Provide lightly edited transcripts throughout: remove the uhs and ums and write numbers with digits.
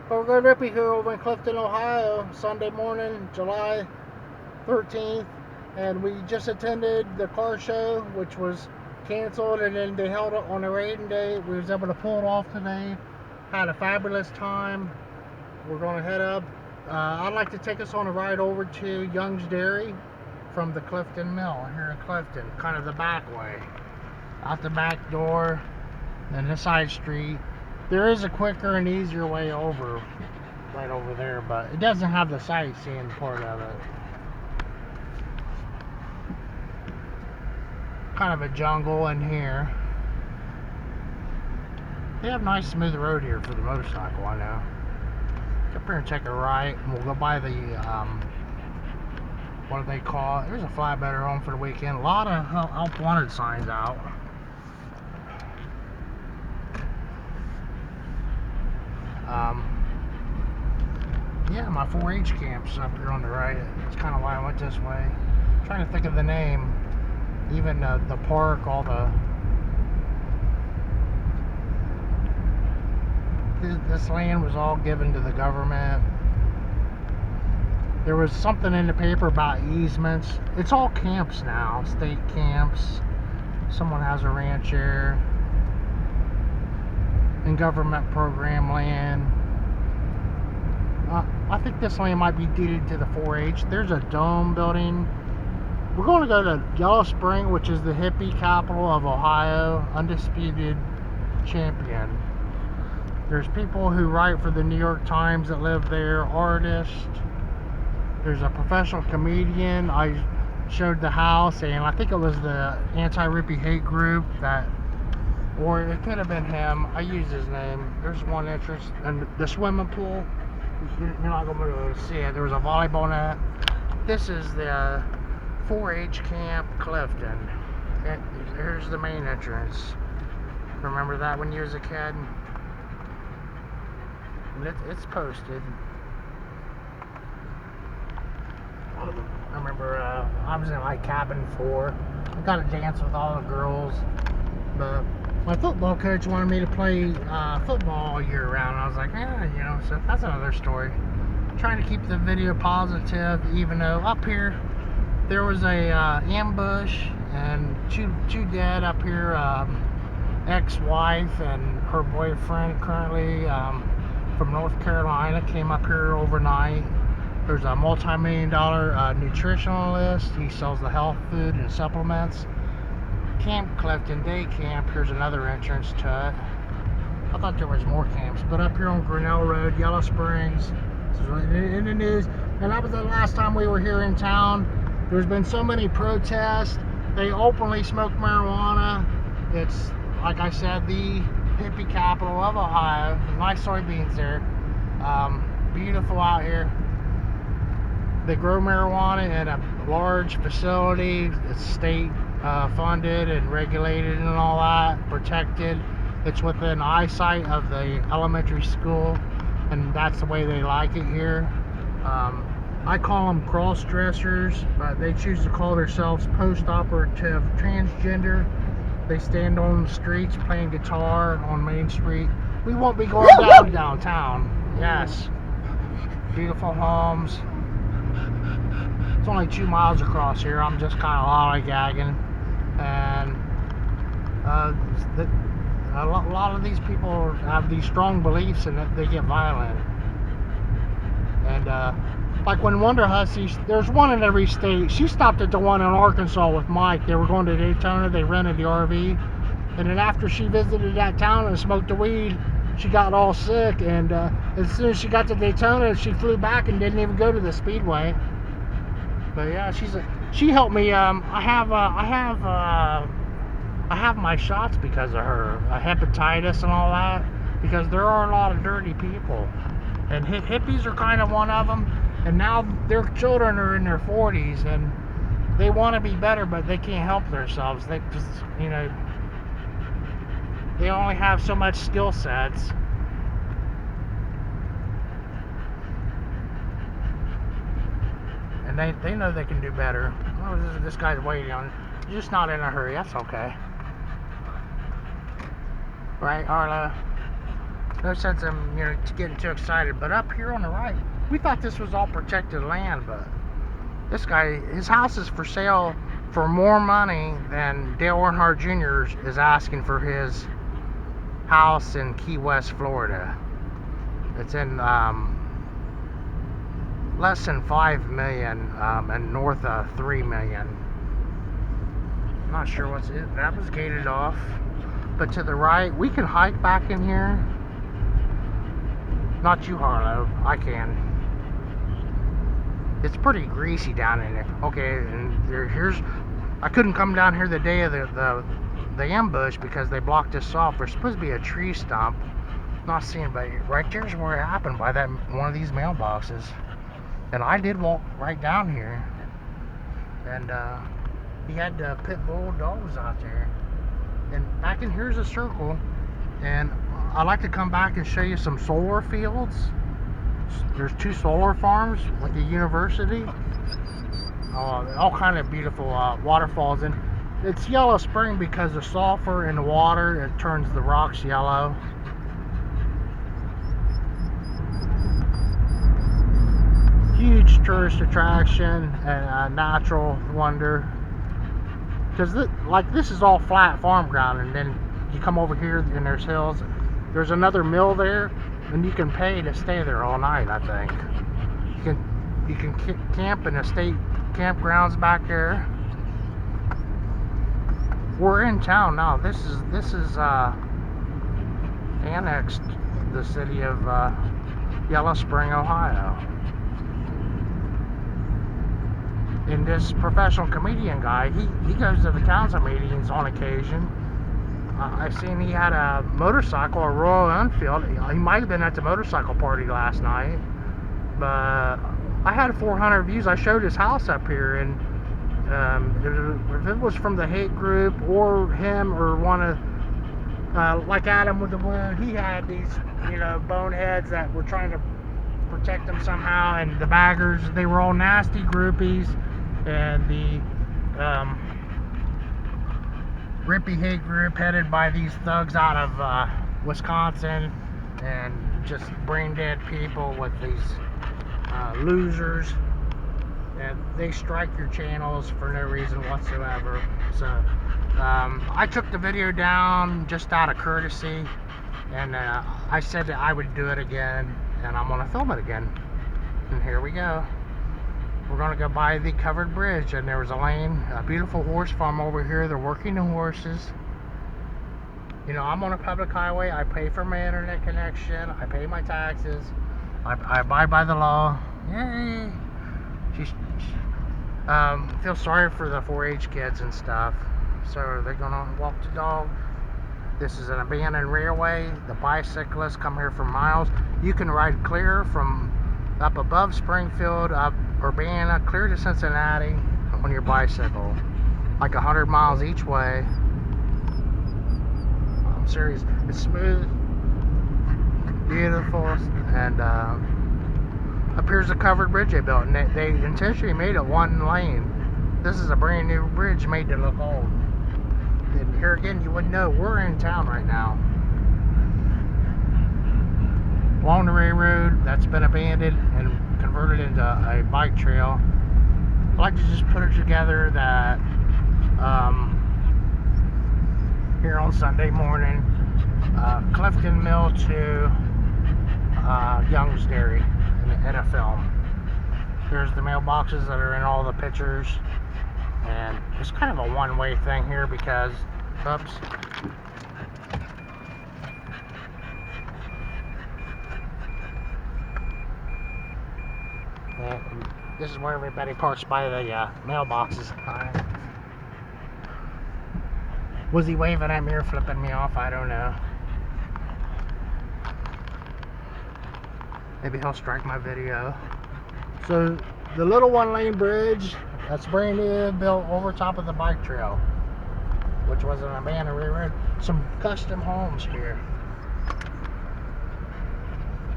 Well, we're going Rippy here over in Clifton, Ohio, Sunday morning, July 13th, and we just attended the car show, which was canceled, and then they held it on a rain day. We was able to pull it off today. Had a fabulous time. We're going to head up. I'd like to take us on a ride over to Young's Dairy from the Clifton Mill here in Clifton, kind of the back way. Out the back door, and the side street. There is a quicker and easier way over, right over there, but it doesn't have the sightseeing part of it. Kind of a jungle in here. They have nice smooth road here for the motorcycle, I know. Get up here and take a right, and we'll go by the, what do they call it? There's a flatbedder home for the weekend. A lot of help wanted signs out. Yeah, my 4-H camp's up here on the right. That's kind of why I went this way. I'm trying to think of the name. Even the park, all the... This land was all given to the government. There was something in the paper about easements. It's all camps now, state camps. Someone has a ranch here. And government program land. I think this land might be deeded to the 4-H. There's a dome building. We're going to go to Yellow Spring, which is the hippie capital of Ohio, undisputed champion. There's people who write for the New York Times that live there, artists. There's a professional comedian. I showed the house, and I think it was the anti-Rippy hate group that, or it could have been him. I used his name. There's one entrance, and the swimming pool. You're not going to be able to see it. There was a volleyball net. This is the 4-H camp Clifton. Here's the main entrance. Remember that when you was a kid? It's posted. I remember I was in like cabin 4. I got to dance with all the girls, but my football coach wanted me to play football all year round. I was like, you know, so that's another story. I'm trying to keep the video positive, even though up here there was a ambush and two dead up here. Ex-wife and her boyfriend currently from North Carolina came up here overnight. There's a multi-million-dollar nutritionalist. He sells the health food and supplements. Camp Clifton Day Camp. Here's another entrance to it. I thought there was more camps, but up here on Grinnell Road, Yellow Springs, this is in the news. And that was the last time we were here in town. There's been so many protests. They openly smoke marijuana. It's, like I said, the hippie capital of Ohio. Nice soybeans there. Beautiful out here. They grow marijuana in a large facility. It's state funded and regulated and all that, protected. It's within eyesight of the elementary school, and that's the way they like it here. I call them cross-dressers, but they choose to call themselves post-operative transgender. They stand on the streets playing guitar on Main Street. We won't be going downtown. Yes. Beautiful homes. It's only 2 miles across here. I'm just kind of lollygagging. And a lot of these people have these strong beliefs and that they get violent. And like when Wonder Hussies, there's one in every state. She stopped at the one in Arkansas with Mike. They were going to Daytona. They rented the RV. And then after she visited that town and smoked the weed, she got all sick. And as soon as she got to Daytona, she flew back and didn't even go to the Speedway. But yeah, she helped me. I have my shots because of her, hepatitis and all that, because there are a lot of dirty people, and hippies are kind of one of them. And now their children are in their 40s and they want to be better, but they can't help themselves. They just, you know, they only have so much skill sets. And they know they can do better. Oh, this guy's waiting on. You're just not in a hurry. That's okay. Right, Arla? no sense in, you know, getting too excited. But up here on the right, we thought this was all protected land, but this guy, his house is for sale for more money than Dale Earnhardt Jr. is asking for his house in Key West, Florida. It's in less than $5 million and north of $3 million. I'm not sure what's it. That was gated off. But to the right, we can hike back in here. Not you, Harlow. I can. It's pretty greasy down in there. Okay, and here's. I couldn't come down here the day of the ambush because they blocked this off. There's supposed to be a tree stump. Not seeing, but right there's where it happened, by that one of these mailboxes. And I did walk right down here, and he had pit bull dogs out there. And back in here's a circle, and I'd like to come back and show you some solar fields. There's 2 solar farms, like a university. All kind of beautiful waterfalls, and it's Yellow Spring because the sulfur in the water, it turns the rocks yellow. Huge tourist attraction and a natural wonder, because this is all flat farm ground, and then you come over here and there's hills. There's another mill there, and you can pay to stay there all night. I think you can camp in the state campgrounds back there. We're in town now. This is annexed the city of Yellow Spring, Ohio. And this professional comedian guy, he goes to the council meetings on occasion. I've seen he had a motorcycle, a Royal Enfield. He might have been at the motorcycle party last night, but I had 400 views. I showed his house up here, and if it was from the hate group or him or one of, like Adam with the wound, he had these, you know, boneheads that were trying to protect him somehow, and the baggers, they were all nasty groupies, and the Rippy hate group headed by these thugs out of Wisconsin, and just brain dead people with these losers, and they strike your channels for no reason whatsoever. So I took the video down just out of courtesy, and I said that I would do it again, and I'm gonna film it again. And here we go. We're gonna go by the covered bridge, and there was a lane, a beautiful horse farm over here. They're working the horses. You know, I'm on a public highway. I pay for my internet connection. I pay my taxes. I abide by the law. Yay! Feel sorry for the 4-H kids and stuff. So they're gonna walk the dog. This is an abandoned railway. The bicyclists come here for miles. You can ride clear from up above Springfield, up Urbana, clear to Cincinnati on your bicycle. Like 100 miles each way. I'm serious. It's smooth, beautiful, and up here's a covered bridge they built, and they intentionally made it one lane. This is a brand new bridge made to look old. And here again, you wouldn't know. We're in town right now. Along the railroad that's been abandoned and converted into a bike trail. I'd like to just put it together that here on Sunday morning, Clifton Mill to Young's Dairy in a film. There's the mailboxes that are in all the pictures, and it's kind of a one-way thing here because, oops. And this is where everybody parks by the mailboxes. Was he waving at me or flipping me off? I don't know. Maybe he'll strike my video. So the little one-lane bridge that's brand new, built over top of the bike trail, which was an abandoned railroad. Some custom homes here,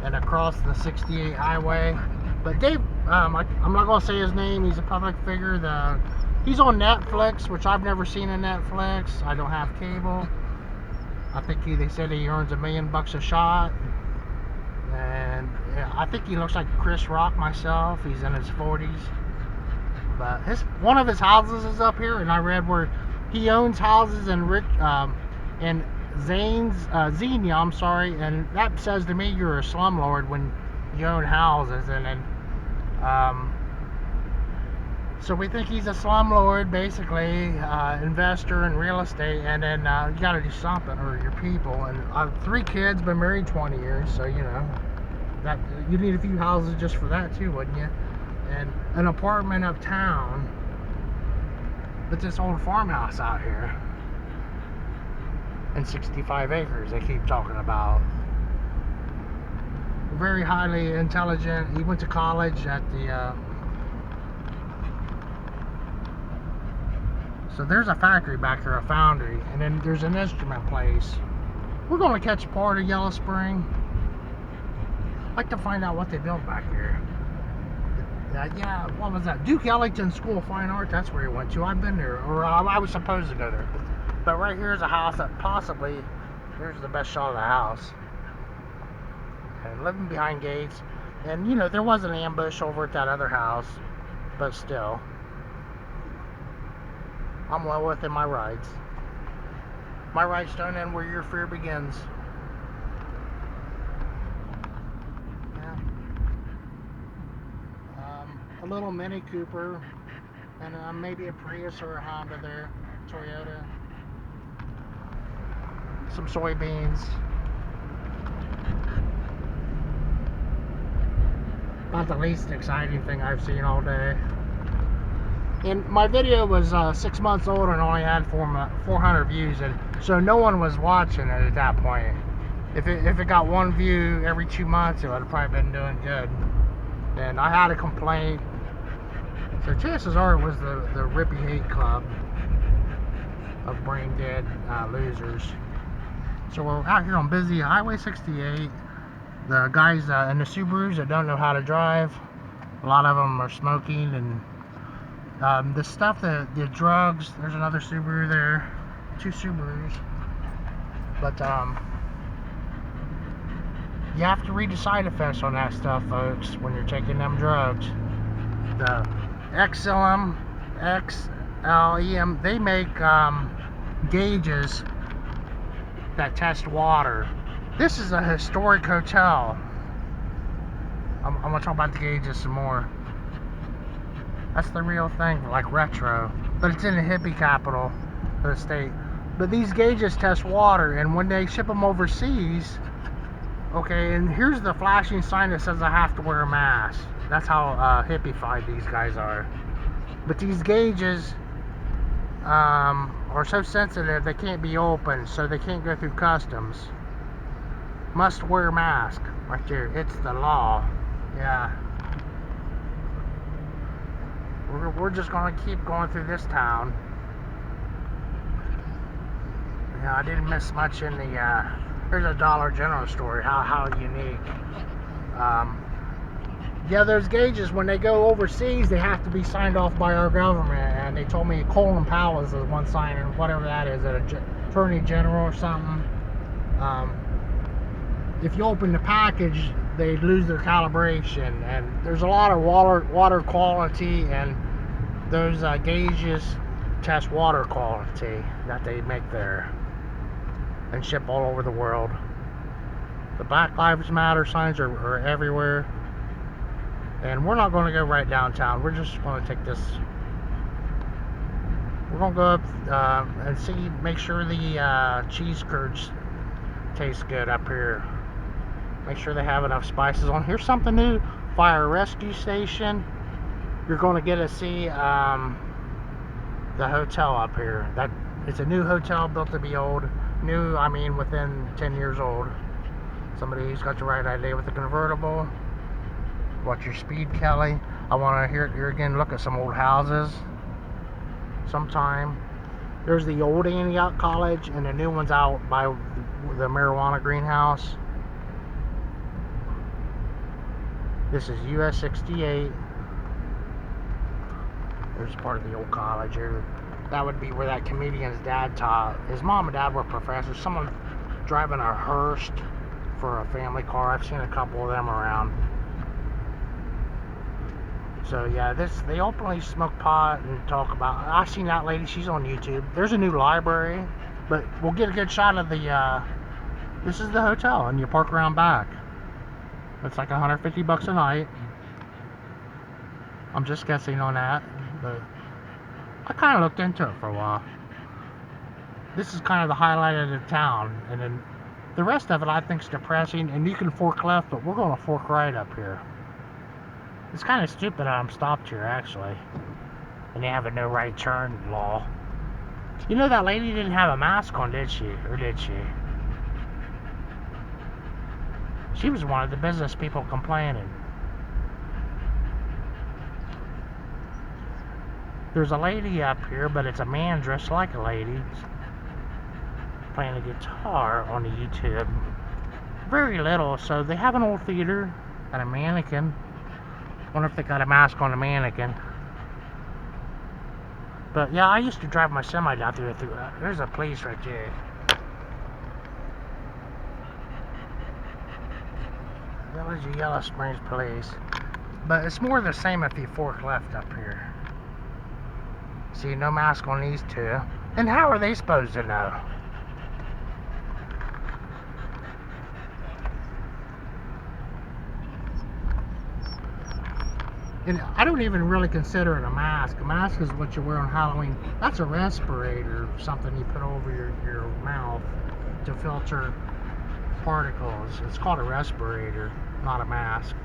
and across the 68 highway. But Dave, I'm not gonna say his name. He's a public figure. He's on Netflix, which I've never seen on Netflix. I don't have cable. I think they said he earns $1 million a shot. And yeah, I think he looks like Chris Rock myself. He's in his 40s. But one of his houses is up here, and I read where he owns houses in Xenia, I'm sorry, and that says to me you're a slumlord when you own houses, and then so we think he's a slumlord, basically, investor in real estate, and then you got to do something, or your people. And 3 kids, been married 20 years, so you know that you need a few houses just for that too, wouldn't you? And an apartment uptown, but this old farmhouse out here, and 65 acres they keep talking about. Very highly intelligent. He went to college at the so there's a factory back here, a foundry, and then there's an instrument place. We're going to catch part of Yellow Spring. I'd like to find out what they built back here. Yeah, what was that? Duke Ellington School of Fine Art, that's where he went to. I've been there, or I was supposed to go there. But right here's a house that possibly, here's the best shot of the house. And living behind gates. And you know, there was an ambush over at that other house, but still. I'm well within my rights. My rights don't end where your fear begins. A little Mini Cooper, and maybe a Prius or a Honda there, Toyota. Some soybeans. About the least exciting thing I've seen all day. And my video was 6 months old and only had 400 views, and so no one was watching it at that point. If it got 1 view every 2 months, it would have probably been doing good. And I had a complaint. So chances are it was the Rippy hate club of brain dead losers. So we're out here on busy Highway 68. The guys in the Subarus that don't know how to drive, a lot of them are smoking, and the stuff, the drugs, there's another Subaru there, 2 Subarus. But you have to read the side effects on that stuff, folks, when you're taking them drugs. The XLM, XLEM, they make gauges that test water. This is a historic hotel. I'm going to talk about the gauges some more. That's the real thing, like retro. But it's in the hippie capital of the state. But these gauges test water, and when they ship them overseas, okay, and here's the flashing sign that says I have to wear a mask. That's how hippified these guys are. But these gauges are so sensitive they can't be opened, so they can't go through customs. Must wear a mask. Right there. It's the law. Yeah. We're just going to keep going through this town. Yeah, I didn't miss much in the... Here's a Dollar General store. How unique. Yeah, those gauges, when they go overseas, they have to be signed off by our government. And they told me Colin Powell is the one signing, whatever that is, an Attorney General or something. If you open the package, they lose their calibration. And there's a lot of water quality, and those gauges test water quality that they make there and ship all over the world. The Black Lives Matter signs are everywhere. And we're not going to go right downtown. We're just going to take this. We're going to go up and see, make sure the cheese curds taste good up here. Make sure they have enough spices on. Here's something new. Fire rescue station. You're going to get to see the hotel up here. It's a new hotel, built to be old. New, I mean within 10 years old. Somebody who's got the right idea with the convertible. Watch your speed, Kelly. I want to hear it here again. Look at some old houses. Sometime. There's the old Antioch College, and the new one's out by the marijuana greenhouse. This is US 68. There's part of the old college here. That would be where that comedian's dad taught. His mom and dad were professors. Someone driving a hearse for a family car. I've seen a couple of them around. So yeah, they openly smoke pot and talk about. I've seen that lady. She's on YouTube. There's a new library, but we'll get a good shot of the. This is the hotel, and you park around back. It's like $150 a night. I'm just guessing on that, but I kind of looked into it for a while. This is kind of the highlight of the town, and then the rest of it I think is depressing. And you can fork left, but we're going to fork right up here. It's kind of stupid I'm stopped here, actually. And they have a no right turn law. You know that lady didn't have a mask on, did she? Or did she? She was one of the business people complaining. There's a lady up here, but it's a man dressed like a lady playing a guitar on the YouTube. Very little, so they have an old theater and a mannequin. Wonder if they got a mask on the mannequin. But yeah, I used to drive my semi down through. There's a police right there. Village of Yellow Springs Police. But it's more the same if you fork left up here. See, no mask on these two. And how are they supposed to know? And I don't even really consider it a mask. A mask is what you wear on Halloween. That's a respirator, something you put over your mouth to filter particles. It's called a respirator, not a mask.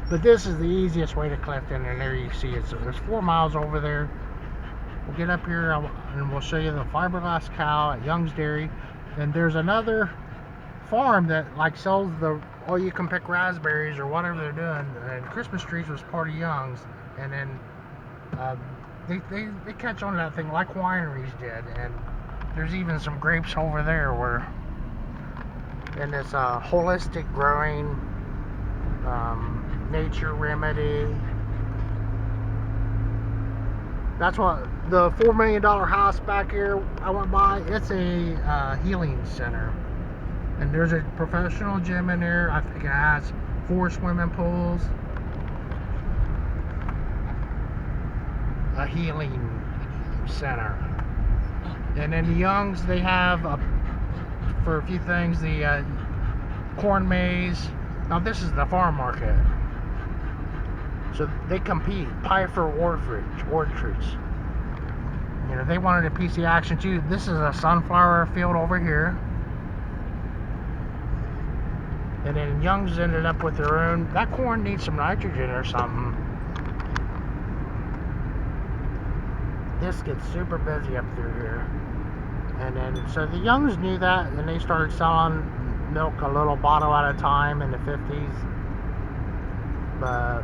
But this is the easiest way to Clifton, and there you see it. So there's 4 miles over there. We'll get up here and we'll show you the fiberglass cow at Young's Dairy. And there's another farm that like sells the you can pick raspberries or whatever they're doing, and Christmas trees was part of Young's, and then they catch on to that thing like wineries did, and there's even some grapes over there where in this holistic growing nature remedy. That's what the $4 million house back here I went by. It's a healing center. And there's a professional gym in there. I think it has 4 swimming pools. A healing center. And then the Youngs, they have, for a few things, the corn maze. Now this is the farm market. So they compete. Pfeiffer Orchards. You know, they wanted a piece of action too. This is a sunflower field over here. And then Young's ended up with their own. That corn needs some nitrogen or something. This gets super busy up through here. And then, so the Youngs knew that, and they started selling milk a little bottle at a time in the 50s. But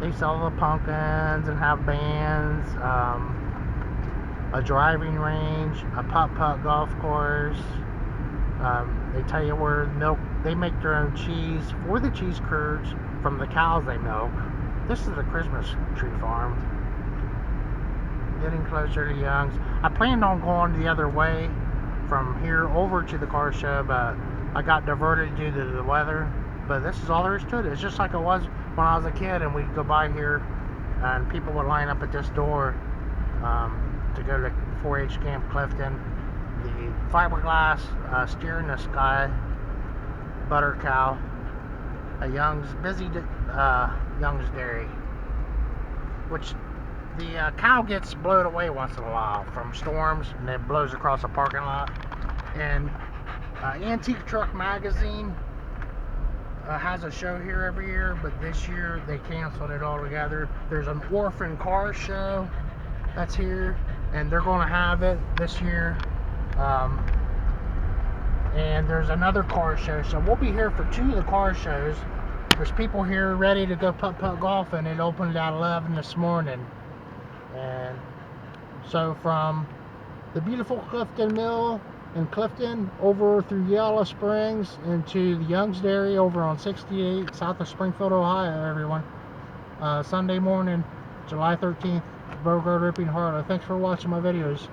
they sell the pumpkins and have bands, a driving range, a putt-putt golf course. They tell you where milk, they make their own cheese for the cheese curds from the cows they milk. This is the Christmas tree farm. Getting closer to Young's. I planned on going the other way from here over to the car show, but I got diverted due to the weather. But this is all there is to it. It's just like it was when I was a kid, and we'd go by here and people would line up at this door to go to 4-H Camp Clifton. The fiberglass steer in the sky, butter cow, a Young's Young's Dairy, which the cow gets blown away once in a while from storms, and it blows across a parking lot. And Antique Truck Magazine has a show here every year, but this year they canceled it altogether. There's an orphan car show that's here, and they're going to have it this year. And there's another car show, so we'll be here for 2 of the car shows. There's people here ready to go putt-putt golf, and it opened at 11 this morning. And so from the beautiful Clifton Mill in Clifton over through Yellow Springs into the Young's Dairy over on 68 south of Springfield, Ohio, everyone. Sunday morning, July 13th, Virgo Rippy and Harlow. Thanks for watching my videos.